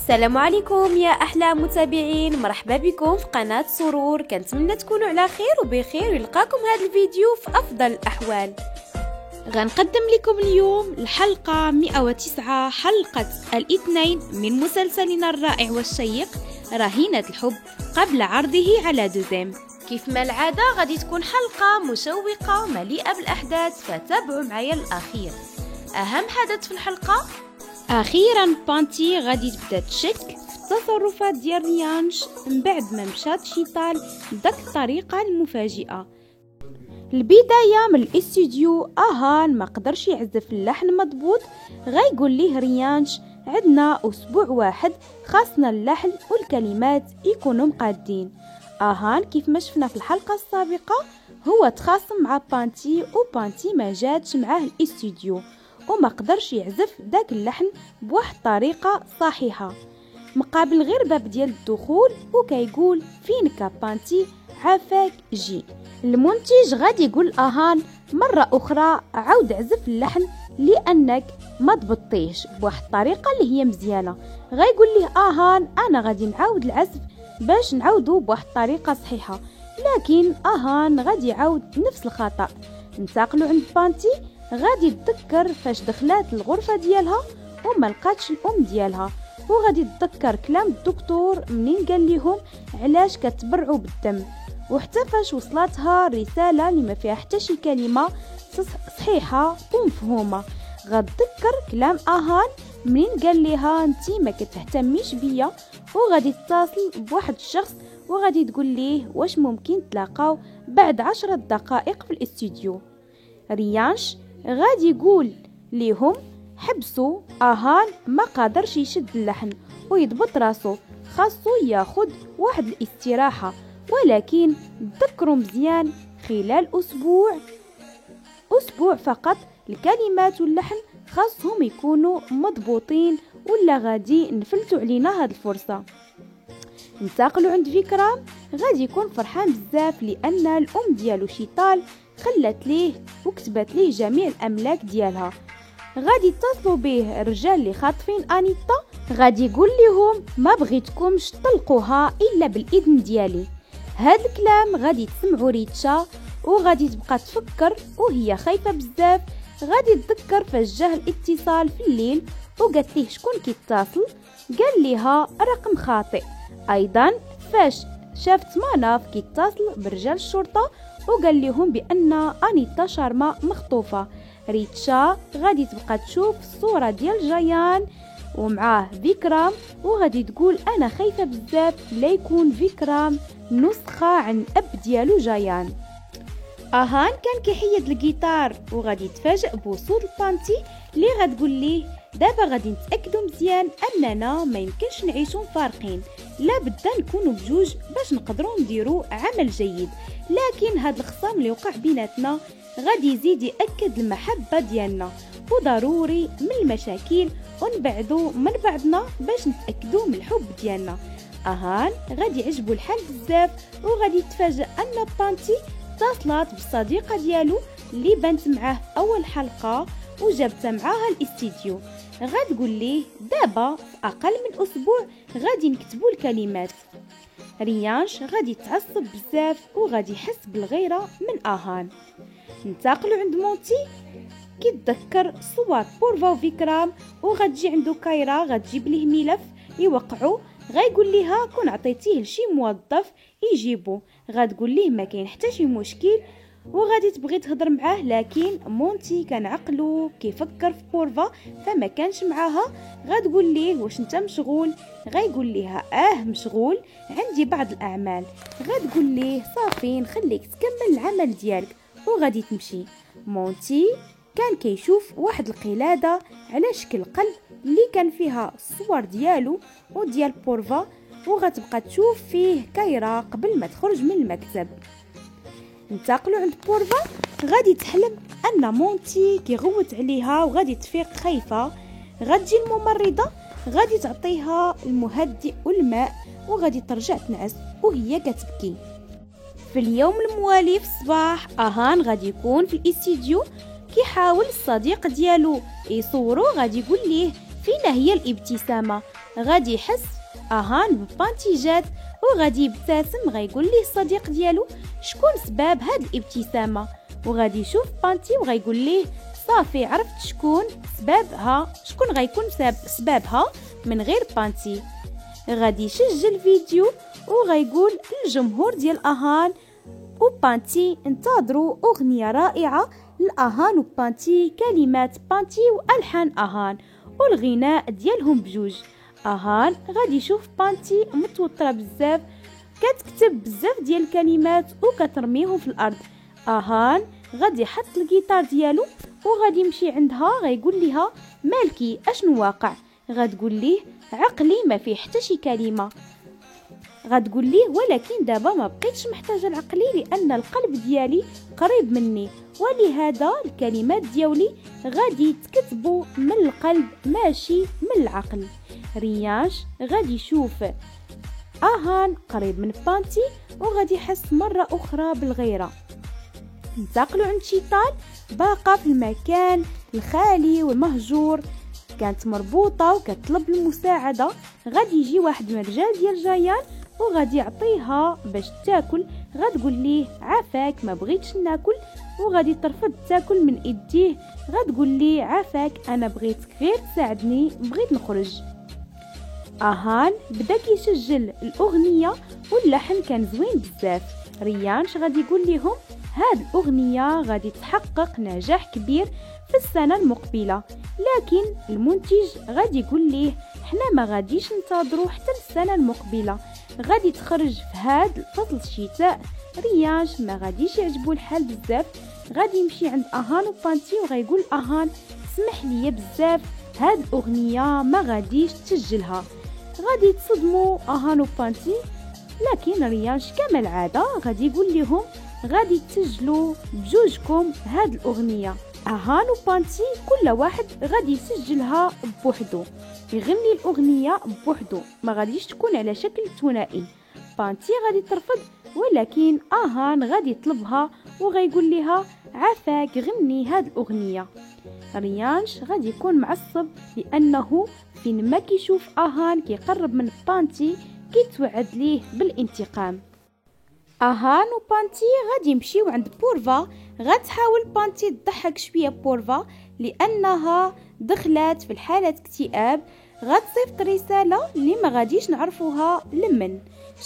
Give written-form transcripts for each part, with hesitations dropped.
السلام عليكم يا احلى متابعين، مرحبا بكم في قناه سرور. كنتمنى تكونوا على خير وبخير ويلقاكم هذا الفيديو في افضل الاحوال. غنقدم لكم اليوم الحلقه 109، حلقه الاثنين من مسلسلنا الرائع والشيق رهينة الحب قبل عرضه على دوزيم. كيف ما العاده غادي تكون حلقه مشوقه مليئه بالاحداث، فتابعوا معايا الاخير. اهم حدث في الحلقه، اخيرا بانتي غادي تبدا تشك في التصرفات ديال ريانش من بعد ما مشات شيطال بداك الطريقه المفاجئه. البدايه من الاستوديو، اهان ما قدرش يعزف اللحن مضبوط، غايقول ليه ريانش عندنا اسبوع واحد خاصنا اللحن والكلمات يكونوا مقادين. اهان كيف ما شفنا في الحلقه السابقه هو تخاصم مع بانتي، وبانتي ما جاتش معاه الاستوديو وما قدرش يعزف داك اللحن بواحد الطريقه صحيحه. مقابل غير باب ديال الدخول وكيقول فينك بانتي، عافاك جي. المنتج غادي يقول اهان مره اخرى عاود عزف اللحن لانك ما ضبطيش بواحد الطريقه اللي هي مزيانه. غايقول ليه اهان انا غادي نعاود العزف باش نعاودو بواحد الطريقه صحيحه، لكن اهان غادي يعاود نفس الخطا. ننتقلوا عند بانتي، غادي تذكر فاش دخلات الغرفه ديالها وما لقاتش الام ديالها، وغادي تذكر كلام الدكتور منين قال لهم علاش كتبرعوا بالدم، وحتى فاش وصلتها رساله اللي ما فيها حتى شي كلمه صحيحه ومفهومه. غتذكر كلام اهان منين قال لها انتي ما كتهتميش بيا، وغادي تتصل بواحد الشخص وغادي تقول ليه واش ممكن تلاقاو بعد 10 دقائق في الاستوديو. ريانش غادي يقول ليهم حبسوا اهان، ما قادرش يشد اللحن ويضبط راسو، خاصو ياخد واحد الاستراحه، ولكن تذكروا مزيان خلال اسبوع فقط الكلمات واللحن خاصهم يكونوا مضبوطين، ولا غادي نفلتوا علينا هاد الفرصه. ننتقلوا عند فيكرام، غادي يكون فرحان بزاف لان الام ديالو شيطال خلت ليه وكتبت ليه جميع الاملاك ديالها. غادي يتصلوا به الرجال اللي خاطفين انيتا، غادي يقول لهم ما بغيتكمش تطلقوها الا بالاذن ديالي. هاد الكلام غادي تسمعوا ريتشا وغادي تبقى تفكر وهي خايفه بزاف. غادي تذكر فاش جاه الاتصال في الليل وقالت ليه شكون كيتصل، قال ليها رقم خاطئ. ايضا فاش شافت ماناف كيتصل برجال الشرطه وقال لهم بان انيتا شارما مخطوفه. ريتشا غادي تبقى تشوف الصوره ديال جيان ومعاه فيكرام، وغادي تقول انا خايفه بزاف لا يكون فيكرام نسخه عن اب ديالو جيان. اهان كان كيحيد الجيتار وغادي يتفاجئ بوصول بانتي اللي غتقول ليه دابا غادي نتاكدوا مزيان اننا ما يمكنش نعيشوا فارقين، لا بدا نكونوا بجوج باش نقدروا نديروا عمل جيد. لكن هاد الخصام اللي وقع بيناتنا غادي يزيد ياكد المحبه ديالنا، وضروري من المشاكل ونبعدوا من بعضنا باش نتاكدوا من الحب ديالنا. اهان غادي يعجبو الحال بزاف، وغادي يتفاجئ ان بانتي اتصلت بالصديقه ديالو اللي بانت معاه في اول حلقه وجابتها معاها الاستديو. غتقول ليه دابا في اقل من اسبوع غادي نكتبوا الكلمات. ريانش غادي يتعصب بزاف وغادي يحس بالغيره من اهان. ننتقلوا عند مونتي، كيتذكر صور بورفا وفيكرام وغتجي عنده كايرا غتجيب ليه ملف يوقعوا، غايقول ليها كون عطيتيه لشي موظف يجيبو. غتقول ليه ما كاين حتى شي مشكل وغادي تبغي تهضر معاه، لكن مونتي كان عقله كيفكر في بورفا فما كانش معاها. غتقول ليه واش انت مشغول، غايقول ليها مشغول عندي بعض الاعمال. غتقول ليه صافي نخليك تكمل العمل ديالك وغادي تمشي. مونتي كان كيشوف واحد القلاده على شكل قلب اللي كان فيها الصور ديالو وديال بورفا، وغتبقى تشوف فيه كايرا قبل ما تخرج من المكتب. ننتقلوا عند بورفا، غادي تحلم ان مونتي كيغوت عليها وغادي تفيق خايفه. غتجي الممرضه غادي تعطيها المهدئ والماء وغادي ترجع تنعس وهي كتبكي. في اليوم الموالي في الصباح، اهان غادي يكون في الاستديو كيحاول الصديق ديالو يصورو، غادي يقول ليه فين هي الابتسامه، غادي يحس اهان ببانتي جات، وغادي يبتسم، غيقول ليه الصديق ديالو شكون سباب هاد الابتسامه، وغادي يشوف بانتي وغيقول ليه صافي عرفت شكون سبابها، شكون غيكون سبابها من غير بانتي. غادي يسجل فيديو وغيقول للجمهور ديال اهان وبانتي انتظروا اغنيه رائعه لاهان وبانتي، كلمات بانتي والحان اهان والغناء ديالهم بجوج. اهان غادي يشوف بانتي متوتره بزاف، كتكتب بزاف ديال الكلمات وكترميهم في الارض. اهان غادي يحط الجيتار ديالو وغادي يمشي عندها، غيقول لها مالكي اشنو واقع؟ غتقول ليه عقلي ما فيه حتى شي كلمه. غتقول ليه ولكن دابا ما بقيتش محتاجه لعقلي لان القلب ديالي قريب مني، ولهذا الكلمات ديالي غادي تكتبوا من القلب ماشي من العقل. ريانش غادي يشوف اهان قريب من بانتي وغادي يحس مره اخرى بالغيره. انتقلوا عند شيطان باقا في المكان الخالي والمهجور، كانت مربوطه وكتطلب المساعده. غادي يجي واحد من الرجال ديال جايان وغادي يعطيها باش تاكل، غتقول ليه عافاك ما بغيتش ناكل، وغادي ترفض تاكل من ايديه. غتقول ليه عافاك انا بغيتك غير تساعدني، بغيت نخرج. اهان بدا كيسجل الاغنيه واللحن كان زوين بزاف. ريانش غادي يقول لهم هاد الاغنيه غادي تحقق نجاح كبير في السنه المقبله، لكن المنتج غادي يقول ليه حنا ما غاديش ننتظروا حتى السنه المقبله، غادي تخرج في هاد فصل الشتاء. ريانش ما غاديش يعجبو الحال بزاف، غادي يمشي عند اهان وبانتي وغيقول اهان سمح لي بزاف هاد الاغنيه ما غاديش تسجلها. غادي يتصدموا اهان وبانتي، لكن ريانش كما العاده غادي يقول لهم غادي تسجلوا بجوجكم هاد الاغنيه. اهان وبانتي كل واحد غادي يسجلها بوحدو، يغني الاغنيه بوحدو، ما غاديش تكون على شكل ثنائي. بانتي غادي ترفض، ولكن اهان غادي يطلبها وغيقول لها عافاك غني هاد الاغنيه. ريانش غادي يكون معصب لانه فين ما كيشوف اهان كيقرب من بانتي كيتوعد ليه بالانتقام. اهان وبانتي غادي يمشيو عند بورفا، غتحاول بانتي تضحك شويه بورفا لانها دخلت في حاله اكتئاب. غتصيفط رساله اللي ما غاديش نعرفوها لمن.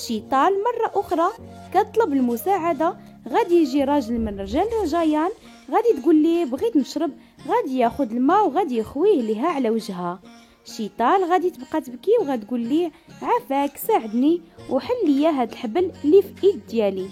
شيطان مره اخرى كتطلب المساعده، غادي يجي راجل من رجال جايان، غادي تقول ليه بغيت نشرب، غادي ياخذ الماء وغادي يخويه ليها على وجهها. شيطان غادي تبقى تبكي وغتقول ليه عافاك ساعدني وحل ليا هاد الحبل اللي في ايد ديالي.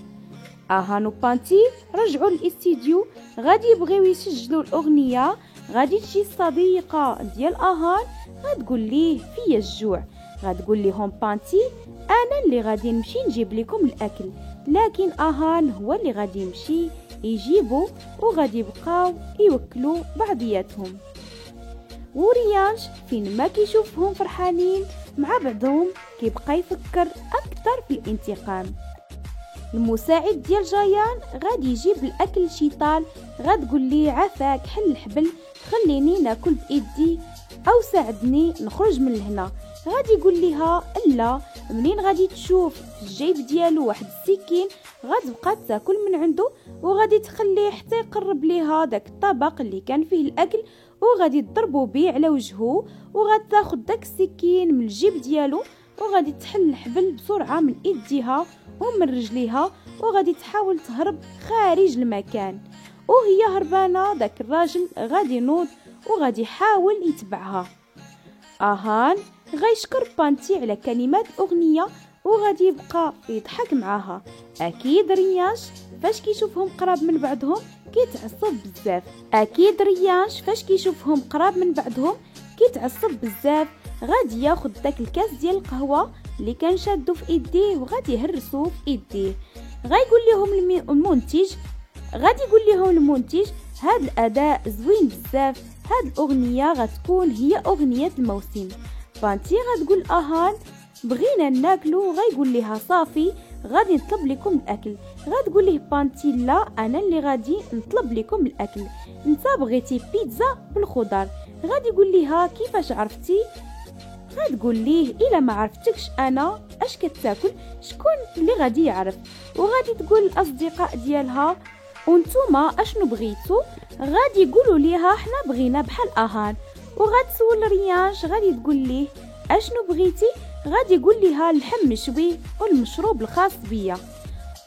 اهان وبانتي رجعوا للاستديو، غادي يبغيو يسجلوا الاغنيه. غادي تجي الصديقه ديال اهان غتقول ليه فيا الجوع، غتقول لهم بانتي انا اللي غادي نمشي نجيب لكم الاكل، لكن اهان هو اللي غادي يمشي يجيبو وغادي يبقاو يوكلوا بعضياتهم. وريانش فين ما كيشوفهم فرحانين مع بعضهم كيبقى يفكر اكثر في الانتقام. المساعد ديال جايان غادي يجيب الاكل لشيطان، غتقول ليه عافاك حل الحبل خليني ناكل بايدي او ساعدني نخرج من هنا. غادي يقول لها لا، منين غادي تشوف في الجيب ديالو واحد السكين غتبقى تاكل من عنده، وغادي تخليه حتى يقرب ليها داك الطبق اللي كان فيه الاكل وغادي تضربو بيه على وجهه، وغتاخذ داك السكين من الجيب ديالو وغادي تحل الحبل بسرعه من ايديها ومن رجليها، وغادي تحاول تهرب خارج المكان. وهي هربانه داك الراجل غادي ينوض وغادي يحاول يتبعها. اهان غيشكر بانتي على كلمات الاغنيه وغادي يبقى يضحك معاها. اكيد ريانش فاش كيشوفهم قراب من بعضهم كيتعصب بزاف، غادي ياخذ داك الكاس ديال القهوه اللي كان شادو في ايديه وغادي يهرسو في ايديه. غايقول لهم المنتج هاد الاداء زوين بزاف، هاد الاغنيه غتكون هي اغنيه الموسم. بانتي غتقول اهان بغينا ناكلو، غايقول لها صافي غادي نطلب لكم الاكل. غتقول ليه بانتي لا انا اللي غادي نطلب لكم الاكل، انت بغيتي بيتزا بالخضر. غادي يقول لها كيفاش عرفتي؟ غتقول ليه الا ما عرفتكش انا اش كتاكل شكون اللي غادي يعرف، وغادي تقول الاصدقاء ديالها وانتوما اشنو بغيتو، غادي يقولوا ليها حنا بغينا بحال اهان. وغتسول ريانش غادي تقول ليه اشنو بغيتي، غادي يقول ليها اللحم مشوي والمشروب الخاص بيا.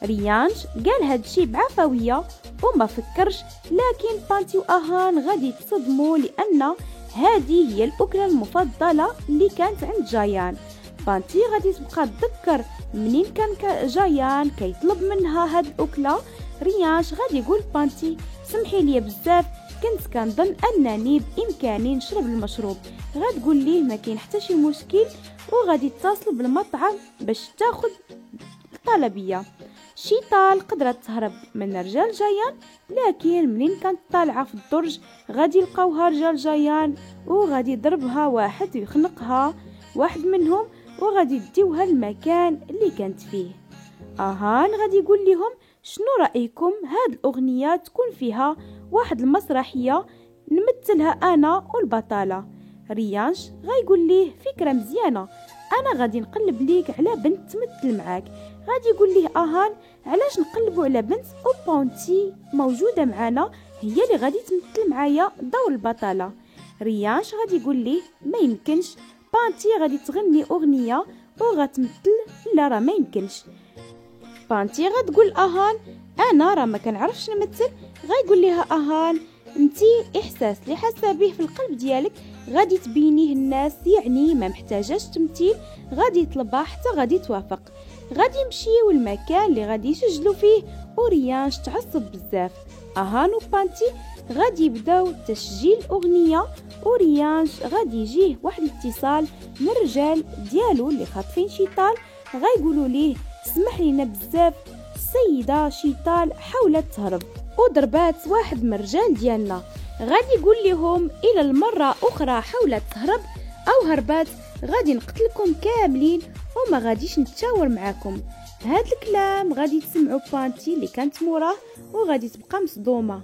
ريانش قال هادشي بعفويه وما فكرش، لكن بانتي واهان غادي يتصدموا لان هذه هي الاكله المفضله اللي كانت عند جايان. بانتي غادي تبقى تذكر منين كان جايان كيطلب منها هاد الاكله. ريانش غادي يقول بانتي سمحي لي بزاف، كنت كنظن انني بامكاني نشرب المشروب. غتقول ليه ما كاين حتى شي مشكل، وغادي تتصل بالمطعم باش تاخذ الطلبيه. شيطال قدرت تهرب من رجال جايان، لكن منين كانت طالعه في الدرج غادي يلقاوها رجال جايان، وغادي يضربها واحد ويخنقها واحد منهم، وغادي يديوها المكان اللي كانت فيه. اهان غادي يقول لهم شنو رايكم هاد الاغنيه تكون فيها واحد المسرحيه نمثلها انا والبطاله. ريانش غايقول ليه فكره مزيانه، انا غادي نقلب ليك على بنت تمثل معاك. غادي يقول ليه اهان علاش نقلبوا على بنت وبونتي موجوده معنا هي اللي غادي تمثل معايا دور البطاله. ريانش غادي يقول ليه ما يمكنش، بانتي غادي تغني اغنيه وغتمثل، لا راه ما يمكنش. بانتي غتقول اهان انا راه ما كنعرفش نمثل. غايقول ليها اهان انتي احساس اللي حاسه به في القلب ديالك غادي تبينيه الناس، يعني ما محتاجاش تمثيل. غادي يطلبها حتى غادي توافق. غادي يمشيو المكان اللي غادي يسجلوا فيه، وريانش تعصب بزاف. اهان وبانتي غادي يبداو تسجيل اغنيه، وريانش غادي يجيه واحد الاتصال من الرجال ديالو اللي خاطفين شيطال. غايقولوا ليه سمح لينا بزاف، السيده شيطال حاولت تهرب وضربات واحد من الرجال ديالنا. غادي يقول لهم الى المره اخرى حاولت تهرب او هربات غادي نقتلكم كاملين وما غاديش نتشاور معاكم. هاد الكلام غادي تسمعوا بانتي اللي كانت موراه وغادي تبقى مصدومه.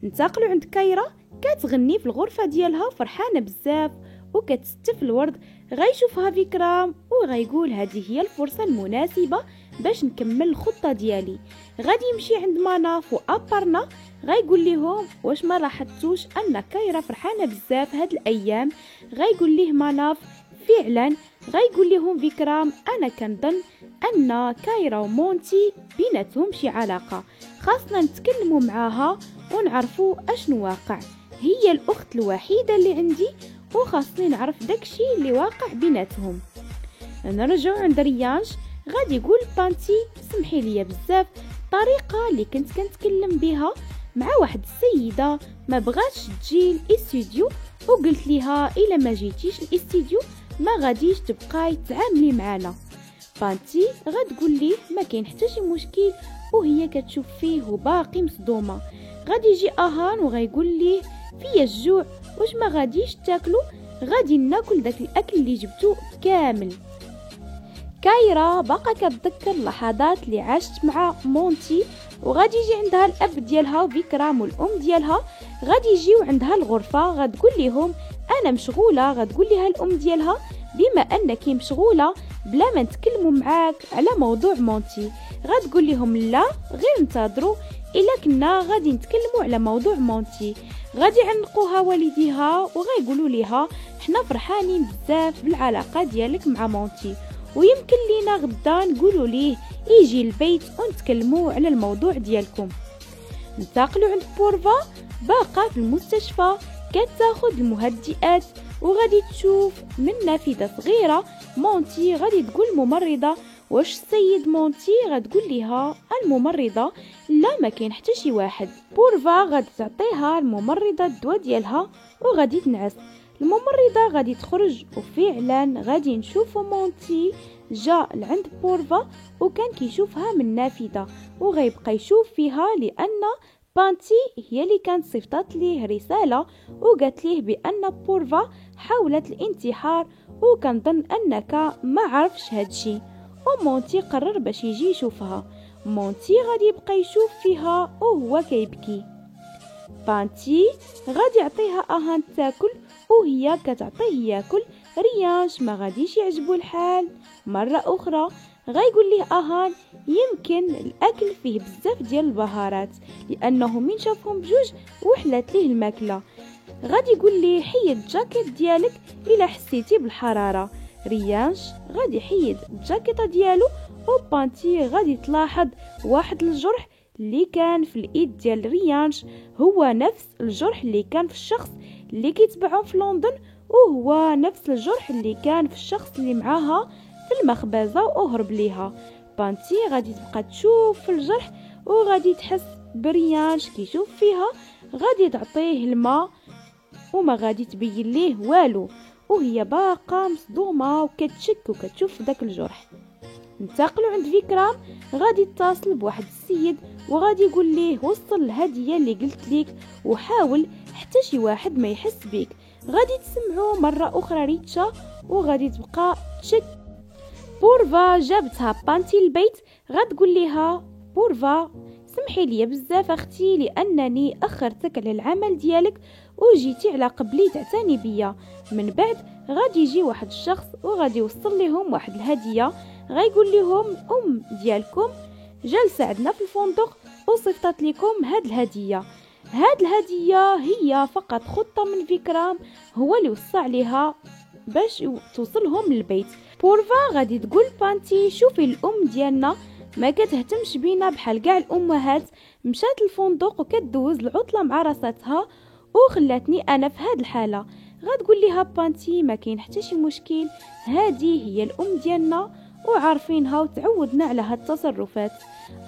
انتقلوا عند كايرا، كتغني في الغرفه ديالها فرحانه بزاف وكتستف الورد. غايشوفها فيكرام وغايقول هذه هي الفرصه المناسبه باش نكمل الخطه ديالي. غادي يمشي عند مناف وابرنا، غايقول لهم واش ما لاحظتوش ان كايرا فرحانه بزاف هاد الايام. غايقول ليه مناف فعلا. غايقول لهم فيكرام انا كنظن ان كايرا ومونتي بيناتهم شي علاقه، خاصنا نتكلموا معاها ونعرفوا اشنو واقع. هي الاخت الوحيده اللي عندي وخاصني نعرف داكشي اللي واقع بيناتهم. نرجعوا عند ريانش، غادي يقول بانتي سمحي لي بزاف، الطريقه اللي كنت كنتكلم بها مع واحد السيده ما بغاتش تجي الاستوديو، وقلت ليها الا ما جيتيش الاستوديو ما غاديش تبقاي تعاملي معنا. بانتي غتقول ليه ما كاين حتى شي مشكل، وهي كتشوف فيه وباقي مصدومه. غادي يجي اهان وغايقول ليه فيا الجوع، واش ما غاديش تاكلوا؟ غادي ناكل داك الاكل اللي جبتو كامل. كايرا باقا كتذكر اللحظات اللي عاشت مع مونتي، وغادي يجي عندها الاب ديالها وفيكرام والام ديالها. غادي يجيو عندها الغرفه، غتقول لهم انا مشغوله. غتقول لها الام ديالها بما انك مشغوله بلا ما نتكلموا معاك على موضوع مونتي. غتقول لهم لا غير انتظروا، الا كنا غادي نتكلموا على موضوع مونتي. غادي يعنقوها والديها وغايقولوا ليها حنا فرحانين بزاف بالعلاقه ديالك مع مونتي، ويمكن لينا غدا نقولوا ليه يجي البيت ونتكلموا على الموضوع ديالكم. ننتقلوا عند بورفا باقا في المستشفى كتاخذ المهدئات، وغادي تشوف من نافذه صغيره مونتي. غادي تقول الممرضه واش السيد مونتي؟ غتقول ليها الممرضه لا ما كاين حتى شي واحد. بورفا غادي تعطيها الممرضه الدواء ديالها وغادي تنعس. الممرضه غادي تخرج، وفعلا غادي نشوفوا مونتي جا لعند بورفا وكان كيشوفها من نافذه، وغيبقى يشوف فيها لان بانتي هي اللي كانت صيفطات ليه رساله وقالت ليه بان بورفا حاولت الانتحار، وكنظن انك ما عرفش هادشي. ومونتي قرر باش يجي يشوفها. مونتي غادي يبقى يشوف فيها وهو كيبكي. بانتي غادي يعطيها اهان تاكل، وهي كتعطيه ياكل. ريانش ما غاديش يعجبو الحال. مرة أخرى غيقول ليه أهان يمكن الأكل فيه بزاف ديال البهارات، لأنه من شافهم بجوج وحلات ليه الماكلة. غادي يقول ليه حيد الجاكيت ديالك إلا حسيتي بالحرارة. ريانش غادي يحيد الجاكيطة ديالو، وبانتي غادي تلاحظ واحد الجرح اللي كان في الايد ديال ريانش هو نفس الجرح اللي كان في الشخص اللي كيتبعهم في لندن، وهو نفس الجرح اللي كان في الشخص اللي معاها في المخبزة وهرب ليها. بانتي غادي تبقى تشوف في الجرح وغادي تحس بريانش كيشوف فيها، غادي تعطيه الماء وما غادي تبين ليه والو، وهي باقا مصدومة وكتشك وكتشوف داك الجرح. انتقلوا عند فيكرام، غادي يتصل بواحد السيد وغادي يقول ليه وصل الهدية اللي قلت ليك وحاول حتى شي واحد ما يحس بيك. غادي تسمعوا مرة أخرى ريتشا وغادي تبقى تشك. بورفا جابتها بانتي البيت، غتقول ليها بورفا سمحي لي بزاف اختي لانني اخرتك على العمل ديالك وجيتي على قبلي تعتني بيا. من بعد غادي يجي واحد الشخص وغادي يوصل لهم واحد الهديه، غيقول لهم ديالكم جالسه عندنا في الفندق وصيفطت لكم هاد الهديه. هاد الهديه هي فقط خطه من فيكرام هو اللي وصى عليها باش توصلهم للبيت. بورفا غادي تقول بانتي شوفي الام ديالنا ما كتهتمش بينا بحال كاع الامهات، مشات الفندق وكتدوز العطله مع راساتها وخلاتني انا في هاد الحاله. غتقول ليها بانتي ما كاين حتى شي مشكل، هذه هي الام ديالنا وعارفينها وتعودنا على هاد التصرفات.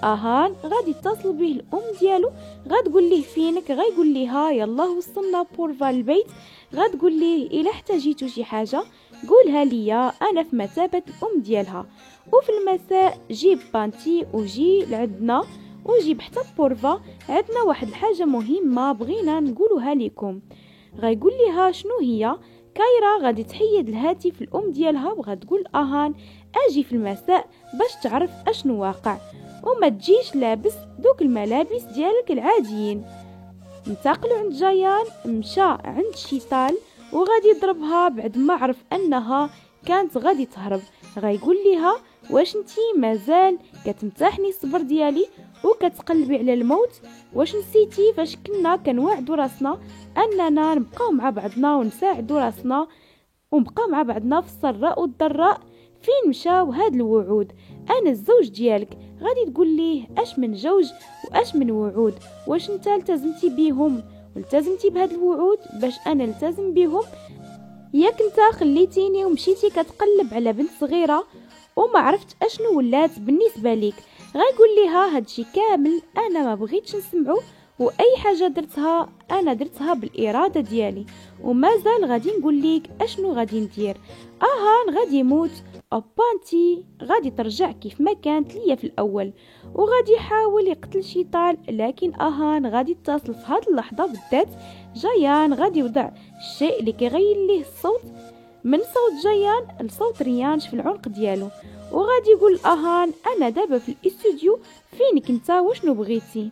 اهان غادي يتصل به الام ديالو، غتقول ليه فينك، غيقول ليها يلا وصلنا بورفا البيت. غتقول ليه الا احتاجيتو شي حاجه قولها ليا انا في مثابه الام ديالها. وفي المساء جيب بانتي وجي لعندنا وجيب حتى بورفا، عندنا واحد الحاجه مهمه بغينا نقولوها لكم. غيقول ليها شنو هي؟ كايرا غادي تحيد الهاتف الام ديالها وغتقول اهان اجي في المساء باش تعرف اشنو واقع وما تجيش لابس دوك الملابس ديالك العاديين. انتقلوا عند جايان، مشى عند شيطال وغادي يضربها بعد ما عرف انها كانت غادي تهرب. غيقول ليها واش نتي مازال كتمتحني الصبر ديالي وكتقلبي على الموت؟ واش نسيتي فاش كنا كنوعدوا راسنا اننا نبقاو مع بعضنا ونساعدوا راسنا ونبقاو مع بعضنا في السراء والضراء؟ فين مشاو هاد الوعود؟ انا الزوج ديالك. غادي تقول ليه اش من زوج واش من وعود؟ واش انت التزمتي بيهم والتزمتي بهاد الوعود باش انا التزم بيهم؟ ياك انت خليتيني ومشيتي كتقلب على بنت صغيره وما عرفت اشنو ولات بالنسبه ليك. غيقول ليها هادشي كامل انا ما بغيتش نسمعو، واي حاجه درتها انا درتها بالاراده ديالي ومازال غادي نقول ليك اشنو غادي ندير. اهان غادي يموت وبانتي غادي ترجع كيف ما كانت ليا في الاول وغادي يحاول يقتل شيطان، لكن اهان غادي يتصل في هاد اللحظه بالذات. جايان غادي يوضع الشيء اللي كيغير ليه الصوت من صوت جايان لصوت ريانش في العنق ديالو، وغادي يقول اهان انا دابا في الاستوديو فينك انت وشنو بغيتي؟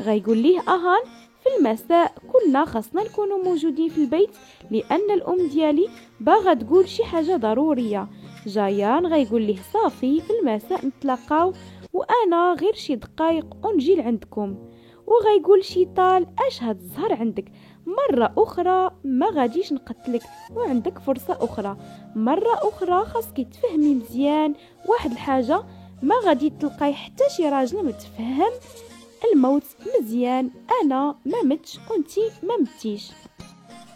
غيقول ليه اهان في المساء كلنا خاصنا نكونوا موجودين في البيت لان الام ديالي باغا تقول شي حاجه ضروريه. جايان غيقول ليه صافي في المساء نتلاقاو وانا غير شي دقائق ونجي لعندكم. وغيقول شيطان اش هاد الزهر عندك؟ مرة أخرى ما غاديش نقتلك وعندك فرصة أخرى، مرة أخرى خاصك تفهمي مزيان واحد الحاجة، ما غادي تلقاي حتى شي راجل متفهم الموت مزيان، أنا ما متش وانتي ما متيش.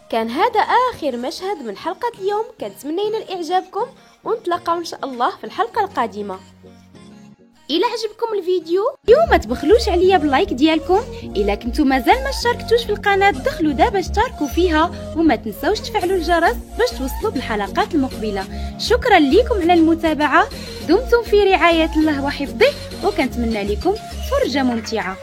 كان هذا آخر مشهد من حلقة اليوم، كنتمنى ينال إعجابكم ونتلاقاو إن شاء الله في الحلقة القادمة. إلا عجبكم الفيديو ما تبخلوش عليا باللايك ديالكم. إلا كنتو مازال ما اشتركتوش في القناة دخلوا دابا اشتركوا فيها وما تنسوش تفعلوا الجرس باش توصلوا بالحلقات المقبلة. شكرا لكم على المتابعة، دمتم في رعاية الله وحفظه وكنتمنى لكم فرجة ممتعة.